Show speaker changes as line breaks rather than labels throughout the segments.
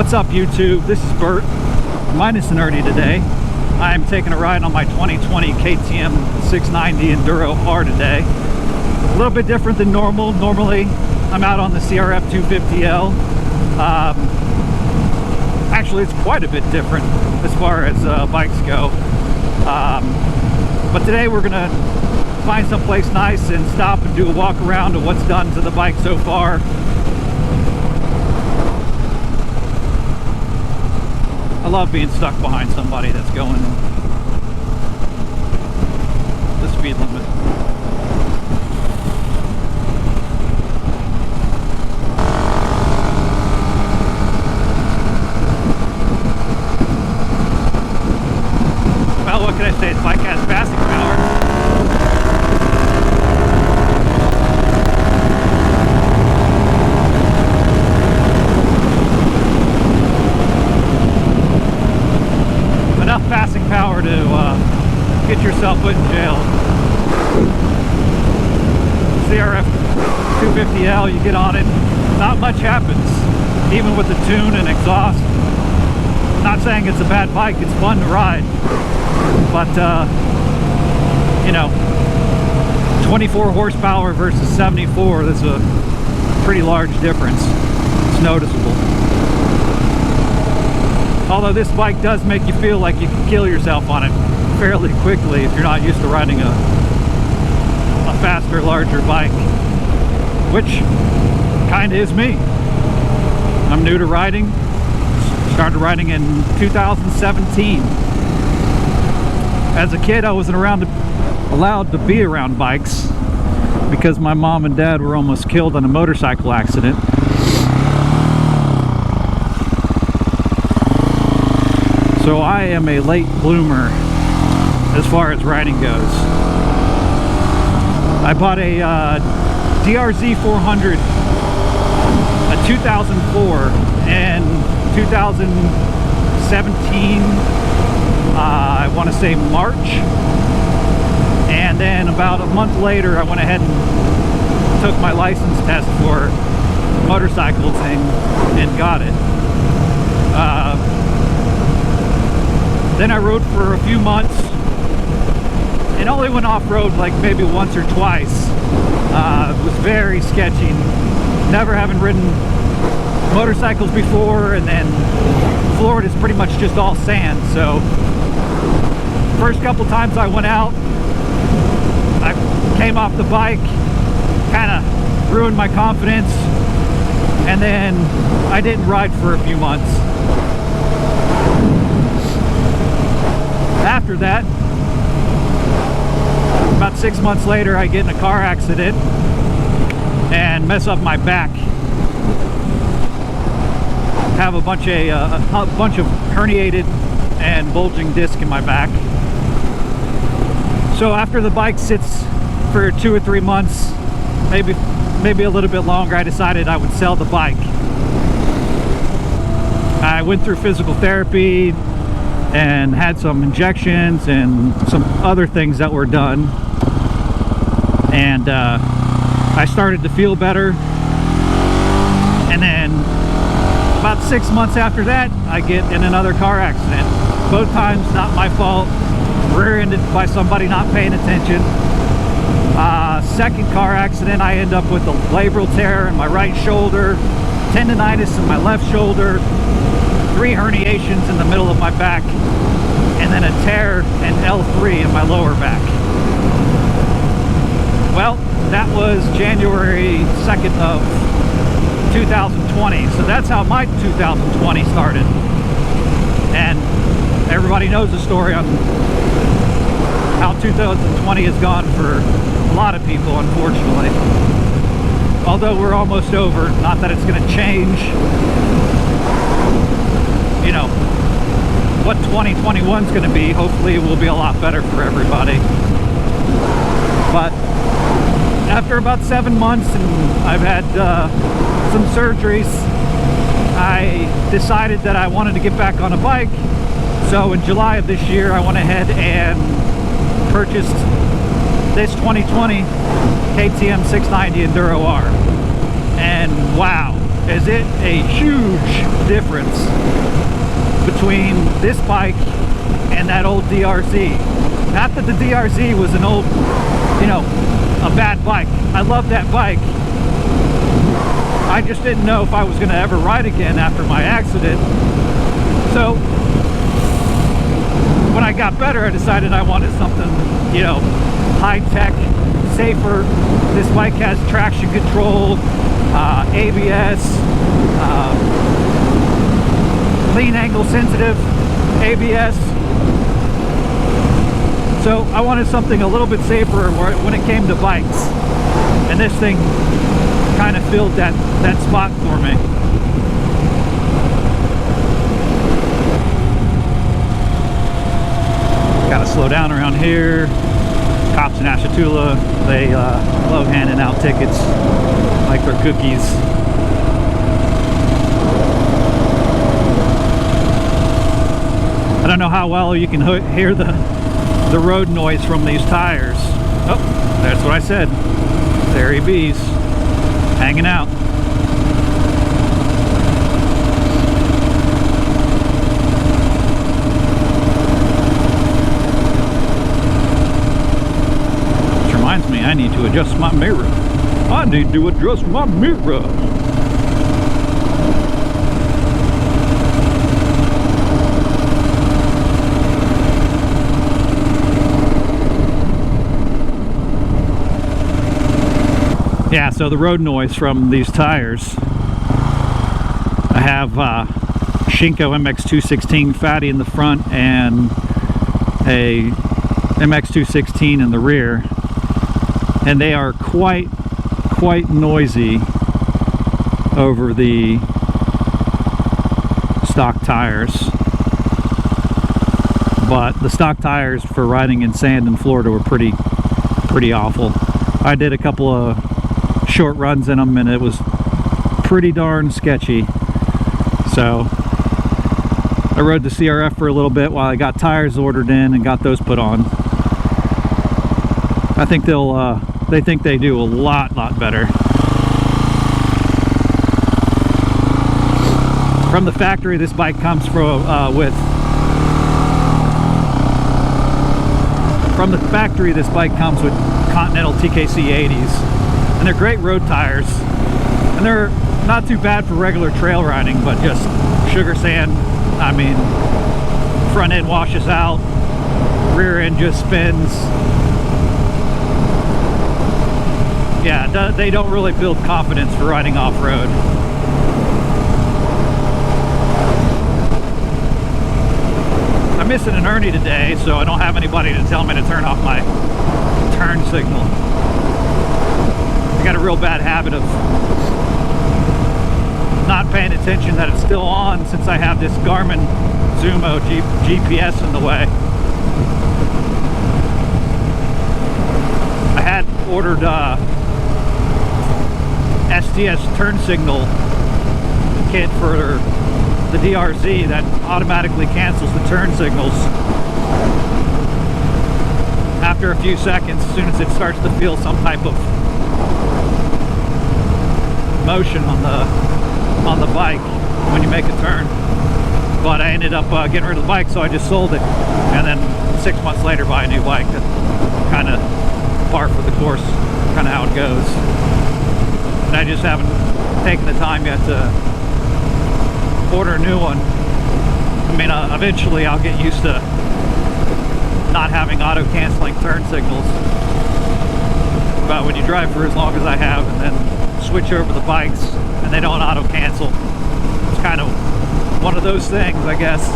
What's up, YouTube? This is Bert, minus nerdy today. I'm taking a ride on my 2020 KTM 690 Enduro R today. A little bit different than normal. Normally, I'm out on the CRF 250L. Actually, it's quite a bit different as far as bikes go. But today we're gonna find someplace nice and stop and do a walk around of what's done to the bike so far. I love being stuck behind somebody that's going the speed limit. Well, what can I say? This bike has passing power. Passing power to get yourself put in jail. CRF 250L, you get on it, not much happens, even with the tune and exhaust. Not saying it's a bad bike, it's fun to ride, but you know, 24 horsepower versus 74, that's a pretty large difference. It's noticeable. Although this bike does make you feel like you can kill yourself on it fairly quickly if you're not used to riding a faster, larger bike, which kind of is me. I'm new to riding. Started riding in 2017. As a kid, I wasn't allowed to be around bikes because my mom and dad were almost killed in a motorcycle accident. So I am a late bloomer as far as riding goes. I bought a DRZ 400, a 2004, and 2017, I want to say March. And then about a month later, I went ahead and took my license test for motorcycles and got it. Then I rode for a few months and only went off-road like maybe once or twice. It was very sketchy, never having ridden motorcycles before, and then Florida's pretty much just all sand. So first couple times I went out, I came off the bike, kind of ruined my confidence, and then I didn't ride for a few months. After that, about 6 months later, I get in a car accident and mess up my back. Have a bunch of herniated and bulging disc in my back. So after the bike sits for 2 or 3 months, maybe a little bit longer, I decided I would sell the bike. I went through physical therapy and had some injections and some other things that were done, and I started to feel better. And then about 6 months after that, I get in another car accident. Both times not my fault, rear-ended by somebody not paying attention. Second car accident, I end up with a labral tear in my right shoulder, tendonitis in my left shoulder, 3 herniations in the middle of my back, and then a tear in L3 in my lower back. Well, that was January 2nd of 2020. So that's how my 2020 started. And everybody knows the story on how 2020 has gone for a lot of people, unfortunately. Although we're almost over, not that it's going to change, you know, what 2021 is going to be. Hopefully it will be a lot better for everybody. But after about 7 months, and I've had some surgeries, I decided that I wanted to get back on a bike. So in July of this year, I went ahead and purchased this 2020 KTM 690 Enduro R. And wow, is it a huge difference between this bike and that old DRZ. Not that the DRZ was an old, you know, a bad bike. I love that bike. I just didn't know if I was going to ever ride again after my accident. So when I got better, I decided I wanted something, you know, high-tech, safer. This bike has traction control, ABS, lean angle sensitive ABS. So I wanted something a little bit safer when it came to bikes, and this thing kind of filled that spot for me. Gotta slow down around here. Cops in Ashitula, they love handing out tickets like they're cookies. I don't know how well you can hear the road noise from these tires. Oh, that's what I said. There he bees, hanging out. Which reminds me, I need to adjust my mirror. I need to adjust my mirror. Yeah, so the road noise from these tires. I have Shinko MX216 fatty in the front and a MX216 in the rear, and they are quite noisy over the stock tires. But the stock tires for riding in sand in Florida were pretty awful. I did a couple of short runs in them and it was pretty darn sketchy. So I rode the CRF for a little bit while I got tires ordered in and got those put on. I think they think they do a lot better. From the factory, this bike comes with Continental TKC 80s. And they're great road tires, and they're not too bad for regular trail riding, but just sugar sand, I mean, front end washes out, rear end just spins. Yeah, they don't really build confidence for riding off-road. I'm missing an Ernie today, so I don't have anybody to tell me to turn off my turn signal. I got a real bad habit of not paying attention that it's still on since I have this Garmin Zumo GPS in the way. I had ordered STS turn signal kit for the DRZ that automatically cancels the turn signals after a few seconds as soon as it starts to feel some type of motion on the bike when you make a turn. But I ended up getting rid of the bike, so I just sold it, and then 6 months later buy a new bike. That's kind of par for the course, kind of how it goes. And I just haven't taken the time yet to order a new one. I mean, eventually I'll get used to not having auto-canceling turn signals. But when you drive for as long as I have and then switch over the bikes and they don't auto-cancel, it's kind of one of those things, I guess.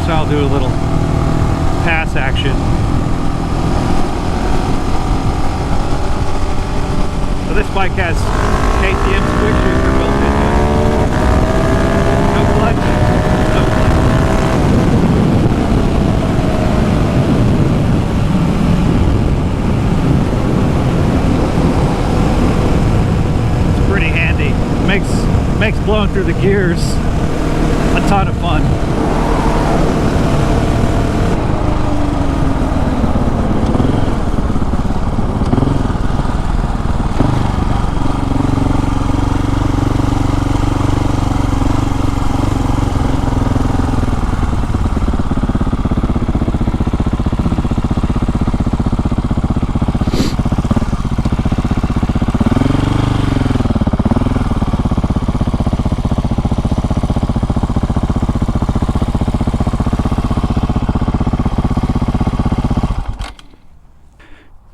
I'll do a little pass action. this bike has KTM squish shifter built into it. No clutch, no clutch. It's pretty handy. Makes blowing through the gears a ton of fun.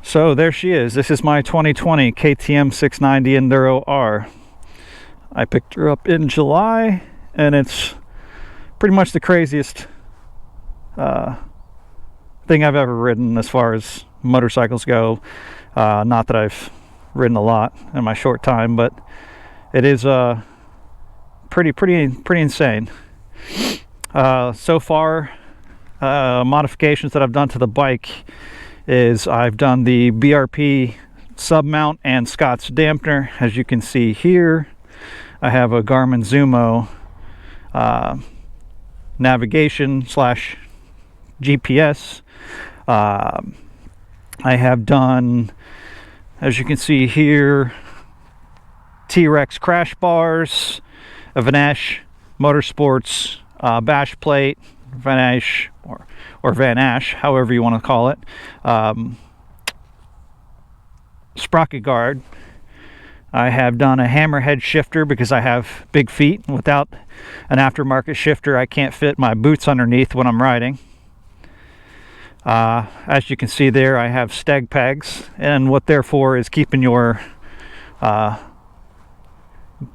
So there she is. This is my 2020 KTM 690 Enduro R. I picked her up in July, and it's pretty much the craziest thing I've ever ridden as far as motorcycles go. Not that I've ridden a lot in my short time, but it is pretty insane. So far, modifications that I've done to the bike is I've done the BRP Submount and Scott's dampener. As you can see here, I have a Garmin Zumo navigation slash GPS. I have done, as you can see here, T-Rex crash bars, a Vanasche Motorsports bash plate, Vanasche or Vanasche, however you want to call it, sprocket guard. I have done a Hammerhead shifter because I have big feet. Without an aftermarket shifter, I can't fit my boots underneath when I'm riding. As you can see there, I have Steg Pegz, and what they're for is keeping your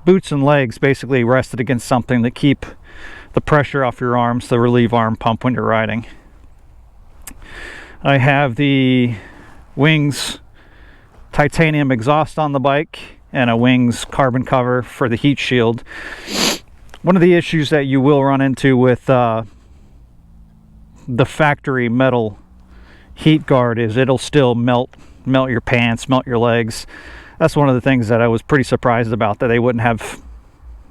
boots and legs basically rested against something that keep the pressure off your arms to relieve arm pump when you're riding. I have the Wings titanium exhaust on the bike and a Wings carbon cover for the heat shield. One of the issues that you will run into with the factory metal heat guard is it'll still melt your pants, melt your legs. That's one of the things that I was pretty surprised about, that they wouldn't have,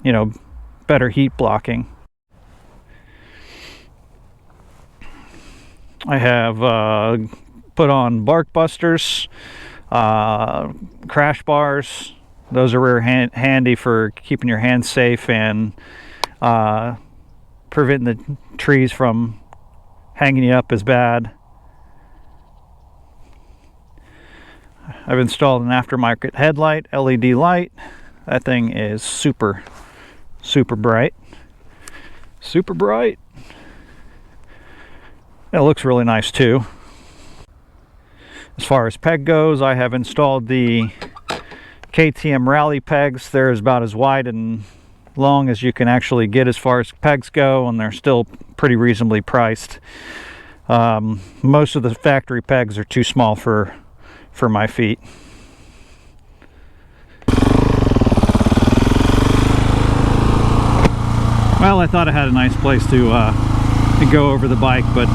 you know, better heat blocking. I have put on Barkbusters, crash bars. Those are very handy for keeping your hands safe and preventing the trees from hanging you up as bad. I've installed an aftermarket headlight, LED light. That thing is super bright. Super bright. It looks really nice too. As far as peg goes, I have installed the KTM Rally Pegs. They're about as wide and long as you can actually get as far as pegs go, and they're still pretty reasonably priced. Most of the factory pegs are too small for my feet. Well, I thought I had a nice place to go over the bike, but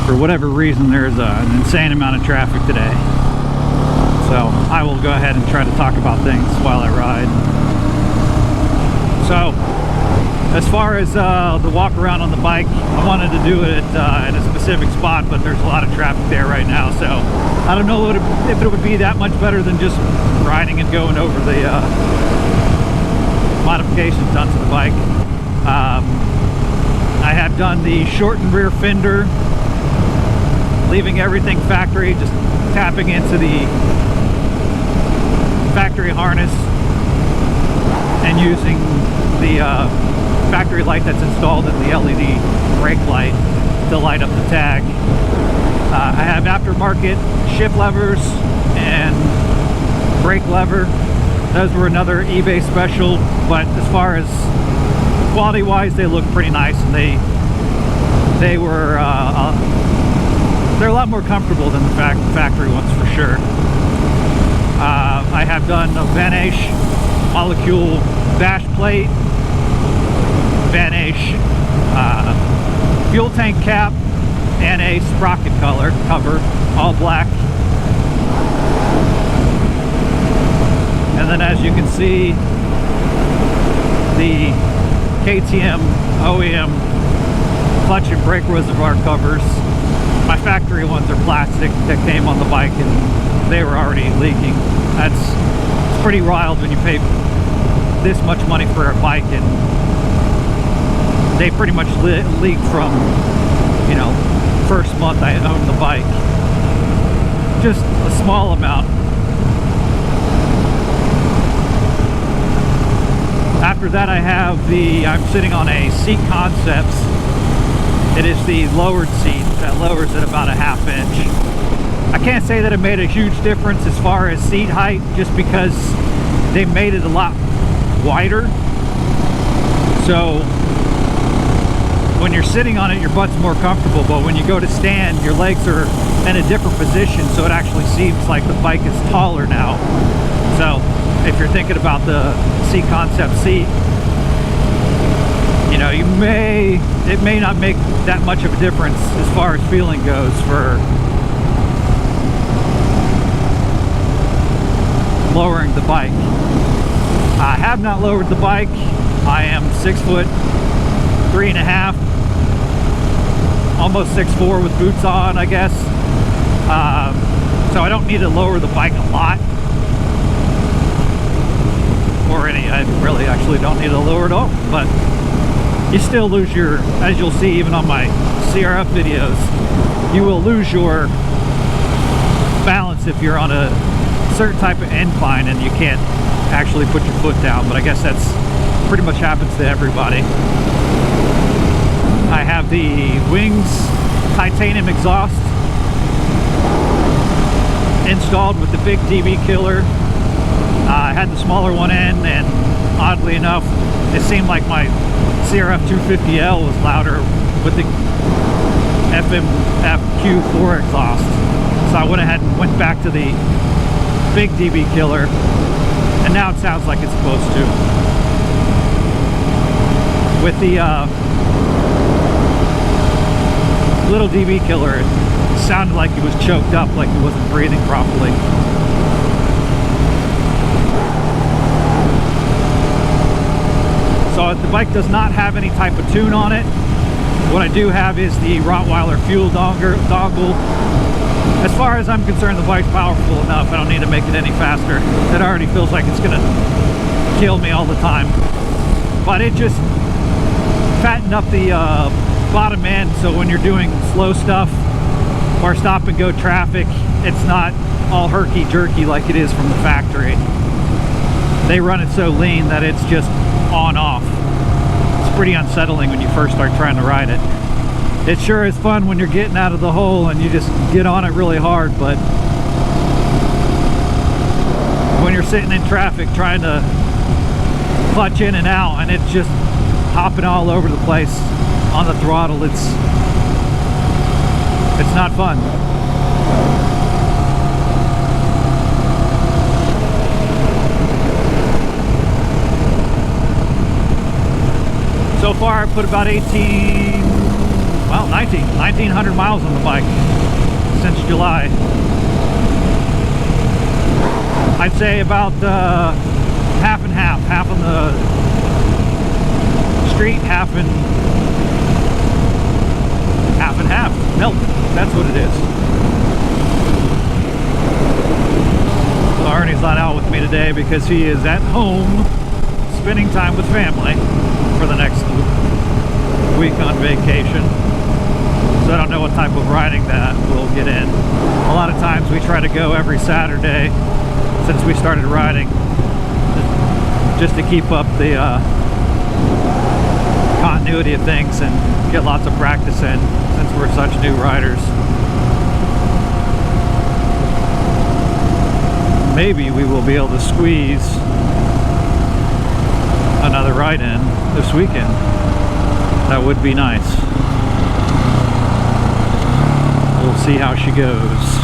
for whatever reason there's an insane amount of traffic today. So I will go ahead and try to talk about things while I ride. So as far as the walk around on the bike, I wanted to do it at a specific spot, but there's a lot of traffic there right now, so I don't know if it would be that much better than just riding and going over the modifications done to the bike. I have done the shortened rear fender, leaving everything factory, just tapping into the factory harness and using the factory light that's installed in the LED brake light to light up the tag. I have aftermarket shift levers and brake lever. Those were another eBay special, but as far as quality wise, they look pretty nice, and they're a lot more comfortable than the factory ones for sure. I have done a Vanasche molecule dash plate, Vanasche fuel tank cap, and a Sprocket cover, all black. And then, as you can see, the KTM OEM clutch and brake reservoir covers. My factory ones are plastic that came on the bike and they were already leaking. It's pretty wild when you pay this much money for a bike and they pretty much leaked from, you know, first month I owned the bike. Just a small amount. After that I have I'm sitting on a Seat Concepts. It is the lowered seat that lowers it about a ½ inch. I can't say that it made a huge difference as far as seat height, just because they made it a lot wider. So when you're sitting on it, your butt's more comfortable, but when you go to stand, your legs are in a different position, so it actually seems like the bike is taller now. So if you're thinking about the Seat Concept seat, you know, it may not make that much of a difference as far as feeling goes for lowering the bike. I have not lowered the bike. I am 6'3½", almost 6'4" with boots on, I guess. So I don't need to lower the bike a lot. I really actually don't need to lower it all, but you still lose your, as you'll see even on my CRF videos, you will lose your balance if you're on a certain type of incline and you can't actually put your foot down. But I guess that's pretty much happens to everybody. I have the Wings titanium exhaust installed with the big DB killer. I had the smaller one in, and oddly enough, it seemed like my CRF 250L was louder with the FMFQ4 exhaust. So I went ahead and went back to the big DB killer, and now it sounds like it's supposed to. With the little DB killer, it sounded like it was choked up, like it wasn't breathing properly. So the bike does not have any type of tune on it. What I do have is the Rottweiler fuel dongle. As far as I'm concerned, the bike's powerful enough. I don't need to make it any faster. It already feels like it's gonna kill me all the time. But it just fattened up the bottom end, so when you're doing slow stuff or stop and go traffic, it's not all herky-jerky like it is from the factory. They run it so lean that it's just on-off. It's pretty unsettling when you first start trying to ride it. It sure is fun when you're getting out of the hole and you just get on it really hard, but when you're sitting in traffic trying to clutch in and out and it's just hopping all over the place on the throttle, it's not fun. So far, I put about 1900 miles on the bike since July. I'd say about half and half. Half on the street, half and half. Milk, that's what it is. So Arnie's not out with me today because he is at home spending time with family for the next week on vacation. So I don't know what type of riding that we'll get in. A lot of times we try to go every Saturday since we started riding, just to keep up the continuity of things and get lots of practice in, since we're such new riders. Maybe we will be able to squeeze another ride in this weekend. That would be nice. We'll see how she goes.